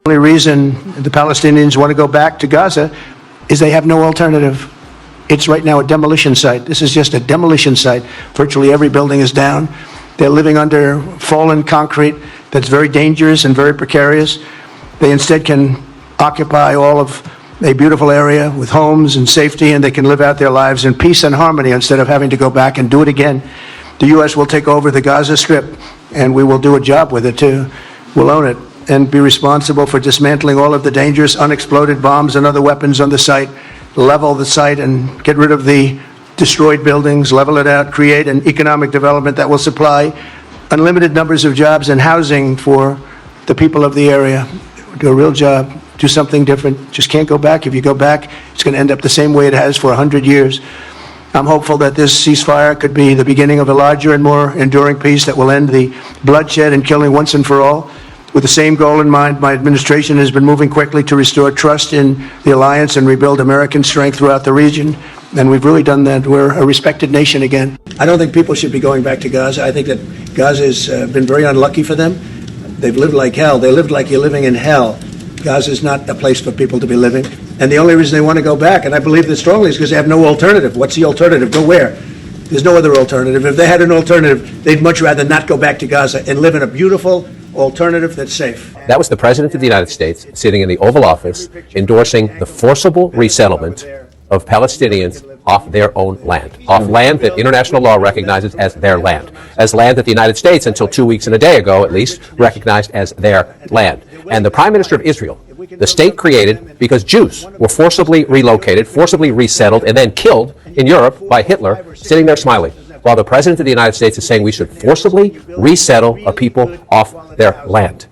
The only reason the Palestinians want to go back to Gaza is they have no alternative. It's right now a demolition site. This is just a demolition site. Virtually every building is down. They're living under fallen concrete that's very dangerous and very precarious. They instead can occupy all of a beautiful area with homes and safety, and they can live out their lives in peace and harmony instead of having to go back and do it again. The U.S. will take over the Gaza Strip, and we will do a job with it too. We'll own it and be responsible for dismantling all of the dangerous unexploded bombs and other weapons on the site, level the site and get rid of the destroyed buildings, level it out, create an economic development that will supply unlimited numbers of jobs and housing for the people of the area. Do a real job, do something different. Just can't go back. If you go back, it's going to end up the same way it has for 100 years. I'm hopeful that this ceasefire could be the beginning of a larger and more enduring peace that will end the bloodshed and killing once and for all. With the same goal in mind, my administration has been moving quickly to restore trust in the alliance and rebuild American strength throughout the region. And we've really done that. We're a respected nation again. I don't think people should be going back to Gaza. I think that Gaza has been very unlucky for them. They've lived like hell. They lived like you're living in hell. Gaza is not a place for people to be living. And the only reason they want to go back, and I believe this strongly, is because they have no alternative. What's the alternative? Go where? There's no other alternative. If they had an alternative, they'd much rather not go back to Gaza and live in a beautiful alternative that's safe. That was the President of the United States sitting in the Oval Office endorsing the forcible resettlement of Palestinians off their own land, off land that international law recognizes as their land, as land that the United States, until 2 weeks and a day ago at least, recognized as their land. And the Prime Minister of Israel, the state created because Jews were forcibly relocated, forcibly resettled, and then killed in Europe by Hitler, sitting there smiling, while the President of the United States is saying we should forcibly resettle a people off their land.